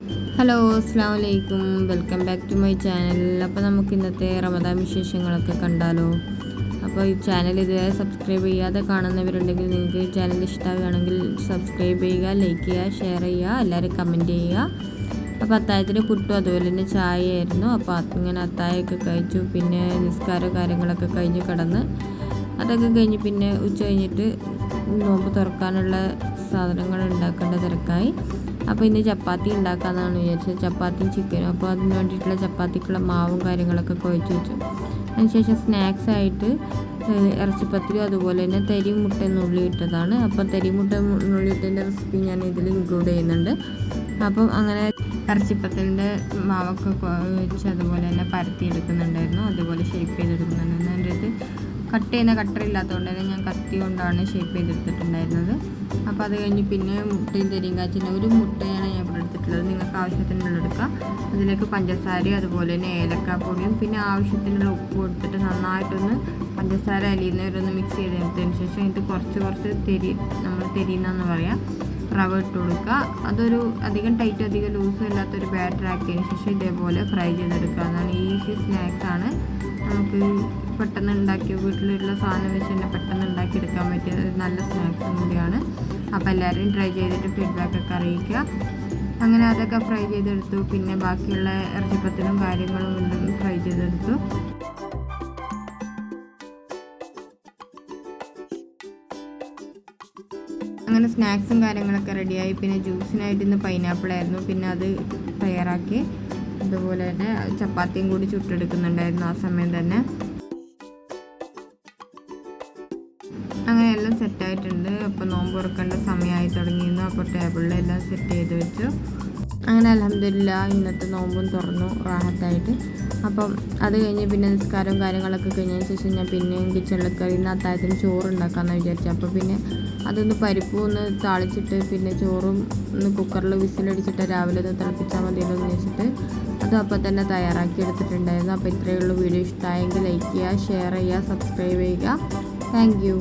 Hello, അസ്സാം വലൈക്കും. Welcome back to my channel. അപ്പോൾ നമുക്ക് ഇന്നത്തെ റമദാൻ വിശേഷങ്ങളൊക്കെ കണ്ടാലോ. അപ്പോൾ ഈ ചാനൽ ഇതുവരെ സബ്സ്ക്രൈബ് ചെയ്യാതെ കാണുന്നവരുണ്ടെങ്കിൽ നിങ്ങൾക്ക് ഈ ചാനൽ ഇഷ്ടമാവുകയാണെങ്കിൽ സബ്സ്ക്രൈബ് ചെയ്യുക, ലൈക്ക് ചെയ്യുക, ഷെയർ ചെയ്യുക, എല്ലാവരും കമൻറ്റ് ചെയ്യുക. അപ്പോൾ അത്താഴത്തിന് പുട്ടും അതുപോലെ തന്നെ ചായയായിരുന്നു. അപ്പോൾ ഇങ്ങനെ അത്താഴമൊക്കെ കഴിച്ചു. പിന്നെ നിസ്കാരവും കാര്യങ്ങളൊക്കെ കഴിഞ്ഞ് കിടന്ന് അതൊക്കെ കഴിഞ്ഞ് പിന്നെ ഉച്ച കഴിഞ്ഞിട്ട് നോമ്പ് തുറക്കാനുള്ള സാധനങ്ങൾ ഉണ്ടാക്കേണ്ട തിരക്കായി. അപ്പോൾ ഇന്ന് ചപ്പാത്തി ഉണ്ടാക്കാമെന്നാണ് വിചാരിച്ചത്. ചപ്പാത്തിയും ചിക്കനും. അപ്പോൾ അതിന് വേണ്ടിയിട്ടുള്ള ചപ്പാത്തിക്കുള്ള മാവും കാര്യങ്ങളൊക്കെ കുഴച്ച് വെച്ചു. അതിനുശേഷം സ്നാക്സ് ആയിട്ട് ഇറച്ചിപ്പത്തിരി അതുപോലെ തന്നെ തരി മുട്ട നുള്ളി ഇട്ടതാണ്. അപ്പോൾ തരി മുട്ട നുള്ളി ഇട്ടതിൻ്റെ റെസിപ്പി ഞാൻ ഇതിൽ ഇൻക്ലൂഡ് ചെയ്യുന്നുണ്ട്. അപ്പം അങ്ങനെ ഇറച്ചിപ്പത്തിൻ്റെ മാവൊക്കെ വെച്ച് അതുപോലെ തന്നെ പരത്തി എടുക്കുന്നുണ്ടായിരുന്നു. അതുപോലെ ഷേപ്പ് ചെയ്തെടുക്കുന്നുണ്ടായിരുന്നു. എൻ്റെ അടുത്ത് കട്ട് ചെയ്യുന്ന കട്ടർ ഇല്ലാത്തതുകൊണ്ട് തന്നെ ഞാൻ കത്തി കൊണ്ടാണ് ഷേപ്പ് ചെയ്തെടുത്തിട്ടുണ്ടായിരുന്നത്. അപ്പോൾ അത് കഴിഞ്ഞ് പിന്നെ മുട്ടയും തരിയും കാച്ചിന് ഒരു മുട്ടയാണ് ഞാൻ ഇവിടെ എടുത്തിട്ടുള്ളത്. നിങ്ങൾക്ക് ആവശ്യത്തിനുള്ള എടുക്കുക. അതിലേക്ക് പഞ്ചസാരയും അതുപോലെ തന്നെ ഏലക്കാപ്പൊടിയും പിന്നെ ആവശ്യത്തിനുള്ള ഉപ്പും എടുത്തിട്ട് നന്നായിട്ടൊന്ന് പഞ്ചസാര അലിയുന്നവരൊന്ന് മിക്സ് ചെയ്തെടുത്തതിന് ശേഷം ഇത് കുറച്ച് നമ്മൾ തെരിയെന്നാന്ന് പറയാം, റവ ഇട്ട് കൊടുക്കുക. അതൊരു അധികം ടൈറ്റും അധികം ലൂസും ഇല്ലാത്തൊരു ബാറ്റർ ആക്കിയതിന് ശേഷം ഇതേപോലെ ഫ്രൈ ചെയ്തെടുക്കുക. എന്നാണ് ഈസി സ്നാക്സാണ്. നമുക്ക് പെട്ടെന്ന് ഉണ്ടാക്കി വീട്ടിലുള്ള സാധനം വെച്ച് തന്നെ പെട്ടെന്ന് ഉണ്ടാക്കിയെടുക്കാൻ പറ്റിയ നല്ല സ്നാക്സും കൂടിയാണ്. അപ്പോൾ എല്ലാവരും ട്രൈ ചെയ്തിട്ട് ഫീഡ്ബാക്കൊക്കെ അറിയിക്കുക. അങ്ങനെ അതൊക്കെ ഫ്രൈ ചെയ്തെടുത്തു. പിന്നെ ബാക്കിയുള്ള ഇറച്ചിപ്പത്തിനും കാര്യങ്ങളും എല്ലാം ഫ്രൈ ചെയ്തെടുത്തു. അങ്ങനെ സ്നാക്സും കാര്യങ്ങളൊക്കെ റെഡിയായി. പിന്നെ ജ്യൂസിനായിട്ട് ഇന്ന് പൈനാപ്പിളായിരുന്നു. പിന്നെ അത് തയ്യാറാക്കി. അതുപോലെ തന്നെ ചപ്പാത്തിയും കൂടി ചുട്ടെടുക്കുന്നുണ്ടായിരുന്നു ആ സമയം തന്നെ. അങ്ങനെ എല്ലാം സെറ്റായിട്ടുണ്ട്. അപ്പോൾ നോമ്പ് തുറക്കേണ്ട സമയമായി തുടങ്ങിയിരുന്നു. അപ്പോൾ ടേബിളിലെല്ലാം സെറ്റ് ചെയ്ത് വെച്ചു. അങ്ങനെ അൽഹംദുലില്ലാഹ് ഇന്നത്തെ നോമ്പും തുറന്നു റാഹത്തായിട്ട്. അപ്പം അത് കഴിഞ്ഞ് പിന്നെ നിസ്കാരവും കാര്യങ്ങളൊക്കെ കഴിഞ്ഞതിന് ശേഷം ഞാൻ പിന്നെയും കിച്ചണിൽ കയറി ഇന്ന് അത്താഴത്തിന് ചോറ് ഉണ്ടാക്കാമെന്ന് വിചാരിച്ചു. അപ്പോൾ പിന്നെ അതൊന്ന് പരിപ്പും ഒന്ന് താളിച്ചിട്ട് പിന്നെ ചോറും ഒന്ന് കുക്കറിൽ വിസിലടിച്ചിട്ട് രാവിലെ ഒന്ന് തിളപ്പിച്ചാൽ മതിയല്ലോ എന്ന് വെച്ചിട്ട് അതും അപ്പോൾ തന്നെ തയ്യാറാക്കി എടുത്തിട്ടുണ്ടായിരുന്നു. അപ്പോൾ ഇത്രയേ ഉള്ളൂ. വീഡിയോ ഇഷ്ടമായെങ്കിൽ ലൈക്ക് ചെയ്യുക, ഷെയർ ചെയ്യുക, സബ്സ്ക്രൈബ് ചെയ്യുക. Thank you.